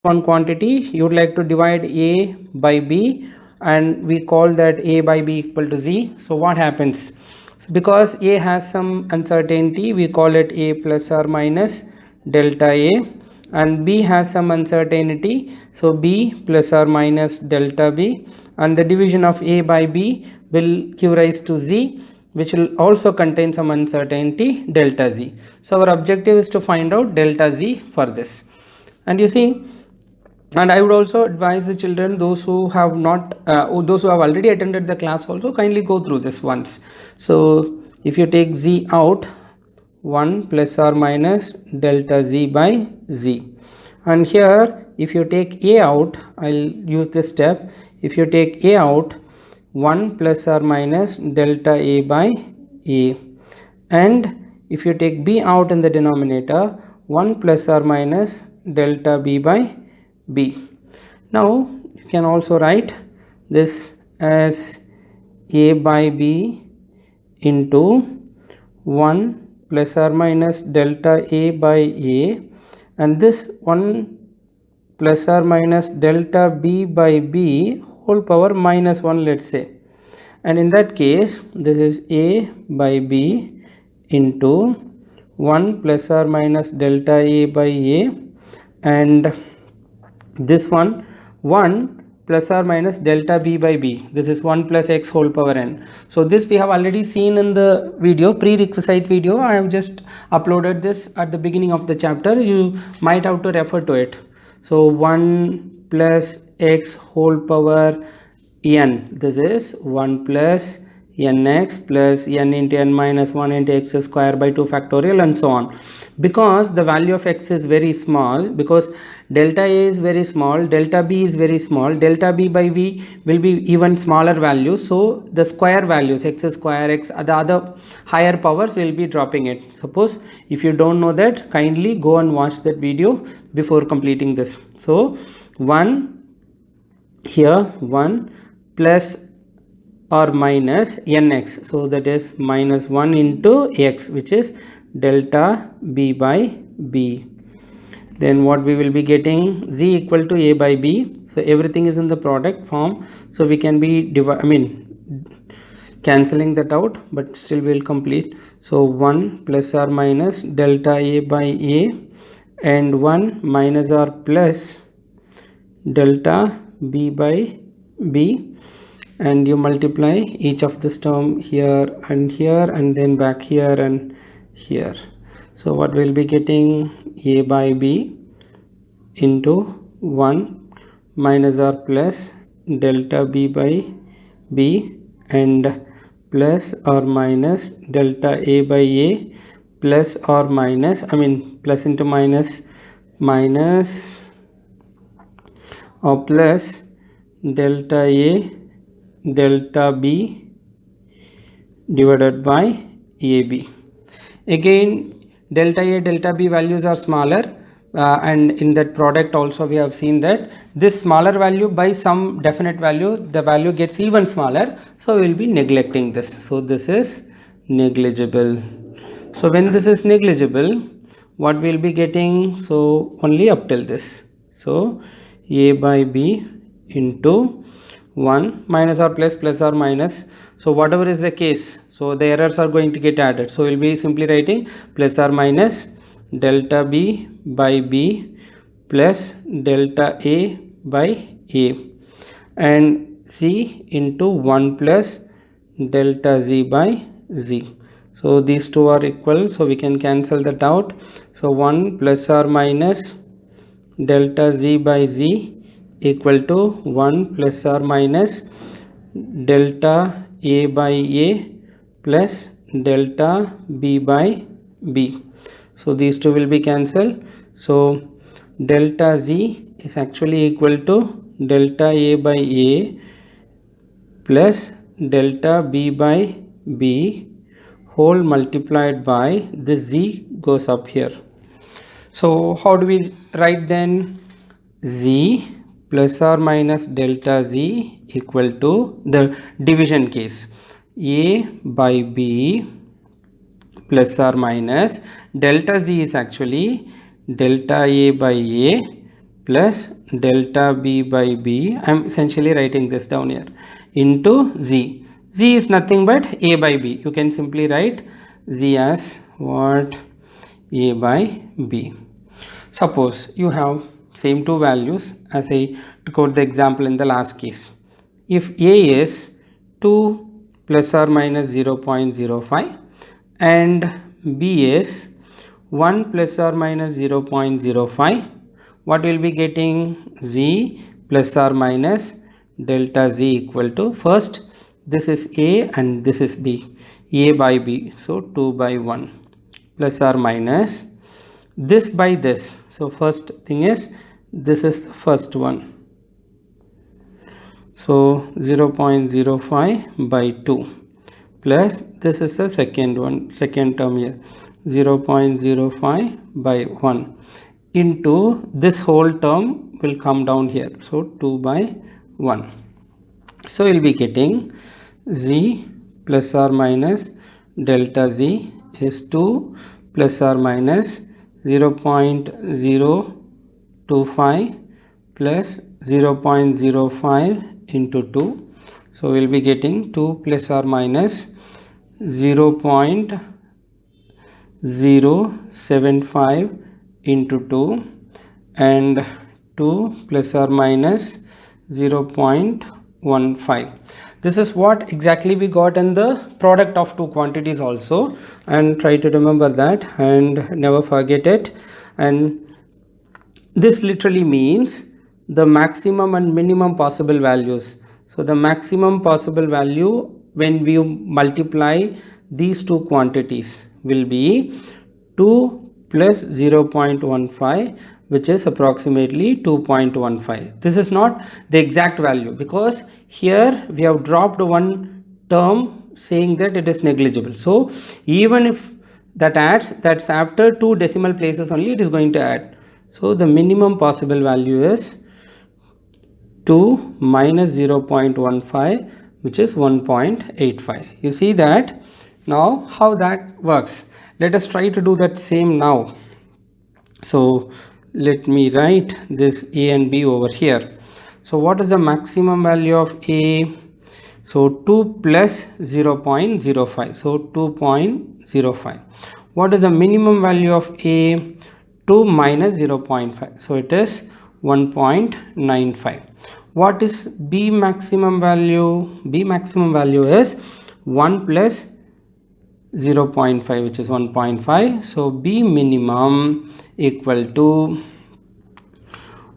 one quantity, you would like to divide a by b, and we call that a by b equal to z. So what happens? Because a has some uncertainty, we call it a plus or minus delta a, and b has some uncertainty, so b plus or minus delta b, and the division of a by b will give rise to z, which will also contain some uncertainty delta z. So our objective is to find out delta z for this. And you see, and I would also advise the children, those who have not those who have already attended the class, also kindly go through this once. So if you take z out, 1 plus or minus delta z by z, and here if you take a out, I'll use this step. If you take a out, 1 plus or minus delta a by a, and if you take b out in the denominator, 1 plus or minus delta b by b. Now you can also write this as a by b into 1 plus or minus delta a by a, and this 1 plus or minus delta b by b whole power minus 1, let's say, and in that case this is a by b into 1 plus or minus delta a by a, and this one 1 plus or minus delta b by b, this is 1 plus x whole power n. So this we have already seen in the video, prerequisite video. I have just uploaded this at the beginning of the chapter. You might have to refer to it. So 1 plus x whole power n, this is 1 plus nx plus n into n minus 1 into x square by 2 factorial, and so on. Because the value of x is very small, because delta a is very small, delta b is very small, delta b by v will be even smaller value, so the square values, x square, x, the other higher powers will be dropping it. Suppose if you don't know that, kindly go and watch that video before completing this. So 1 here, 1 plus or minus nx, so that is minus 1 into x, which is delta b by b. Then what we will be getting, z equal to a by b. So everything is in the product form, so we can be cancelling that out, but still we will complete. So 1 plus or minus delta a by a, and 1 minus or plus delta b by b, and you multiply each of this term here, and then back here and here. So what we'll be getting, a by b into 1 minus or plus delta b by b, and plus or minus delta a by a, plus or minus, plus into minus, minus or plus delta a delta b divided by ab. Again, delta a delta b values are smaller, and in that product also we have seen that this smaller value by some definite value, the value gets even smaller, so we will be neglecting this. So this is negligible. So when this is negligible, what we will be getting, so only up till this. So a by b into 1 minus or plus, plus or minus, so whatever is the case, so the errors are going to get added. So we'll be simply writing plus or minus delta b by b plus delta a by a, and z into 1 plus delta z by z. So these two are equal, so we can cancel that out. So 1 plus or minus delta z by z equal to 1 plus or minus delta a by a plus delta b by b. So these two will be cancelled. So delta z is actually equal to delta a by a plus delta b by b whole multiplied by this z goes up here. So how do we write then? Z plus or minus delta z equal to the division case, a by b plus or minus delta z is actually delta a by a plus delta b by b, I'm essentially writing this down here, into z. Z is nothing but a by b. You can simply write z as what? A by b. Suppose you have same two values as I took out the example in the last case. If a is 2 plus or minus 0.05 and b is 1 plus or minus 0.05, what will be getting? Z plus or minus delta z equal to, first this is a and this is b, a by b, so 2 by 1 plus or minus this by this. So first thing is, this is the first one, so 0.05 by 2 plus this is the second one, second term here, 0.05 by 1 into this whole term will come down here, so 2 by 1. So you'll be getting z plus or minus delta z is 2 plus or minus 0.025 plus 0.05 into 2. So we'll be getting 2 plus or minus 0.075 into 2 and 2 plus or minus 0.15. This is what exactly we got in the product of two quantities also, and try to remember that and never forget it. And this literally means the maximum and minimum possible values. So the maximum possible value when we multiply these two quantities will be 2 plus 0.15, which is approximately 2.15. This is not the exact value because here we have dropped one term saying that it is negligible. So even if that adds, that's after 2 decimal places only it is going to add. So the minimum possible value is 2 minus 0.15, which is 1.85. You see that? Now how that works? Let us try to do that same now. So let me write this a and b over here. So what is the maximum value of a? So 2 plus 0.05, so 2.05. What is the minimum value of a? 2 minus 0.5, so it is 1.95. What is b maximum value? B maximum value is 1 plus 0.5, which is 1.5. So b minimum equal to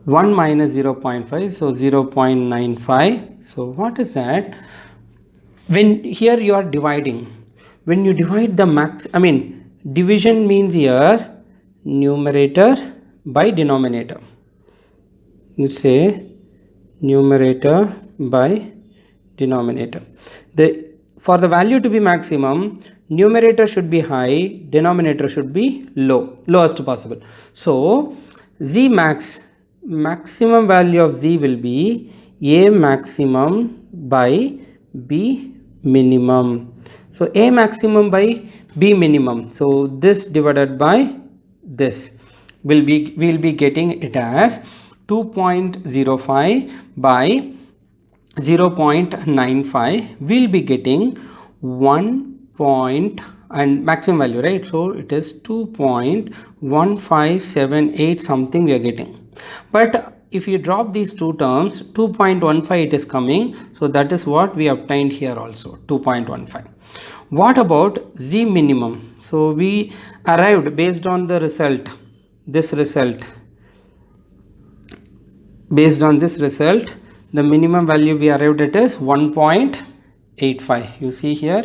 1 minus 0.5, so 0.95. So what is that? When here you are dividing, when you divide the division means here numerator by denominator. You say numerator by denominator. For the value to be maximum, numerator should be high, denominator should be low, lowest possible. So z max, maximum value of z will be a maximum by b minimum. So a maximum by b minimum, so this divided by this we'll be getting it as 2.05 by 0.95. We'll be getting 1 point and maximum value, right? So it is 2.1578 something we are getting. But if you drop these two terms, 2.15 it is coming, so that is what we obtained here also, 2.15. What about z minimum? So we arrived based on the result, this result. Based on this result, the minimum value we arrived at is 1.85. You see here,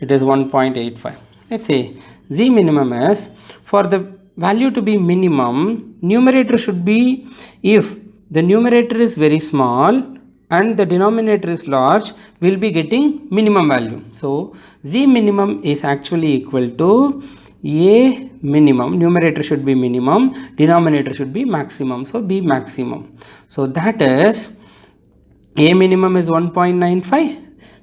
it is 1.85. Let's say z minimum is, for the value to be minimum, numerator should be, if the numerator is very small and the denominator is large, we will be getting minimum value. So z minimum is actually equal to a minimum, numerator should be minimum, denominator should be maximum, so b maximum. So that is, a minimum is 1.95,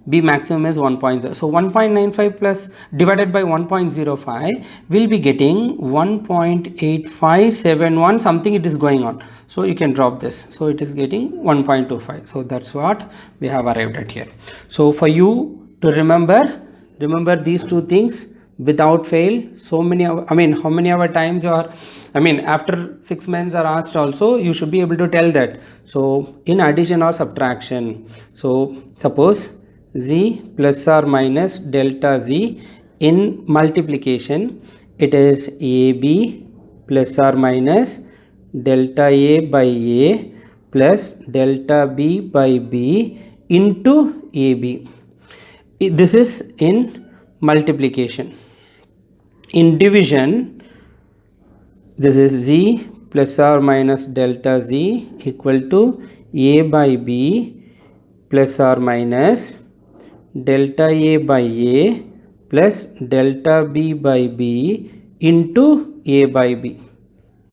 B maximum is 1.0. So 1.95 plus divided by 1.05 will be getting 1.8571 something it is going on. So you can drop this. So it is getting 1.25. So that's what we have arrived at here. So for you to remember these two things without fail. So many, how many hour times you are, after 6 months are asked also, you should be able to tell that. So in addition or subtraction, so suppose z plus or minus delta z, in multiplication it is ab plus or minus delta a by a plus delta b by b into ab. This is in multiplication. In division, this is z plus or minus delta z equal to a by b plus or minus delta a by a plus delta b by b into a by b.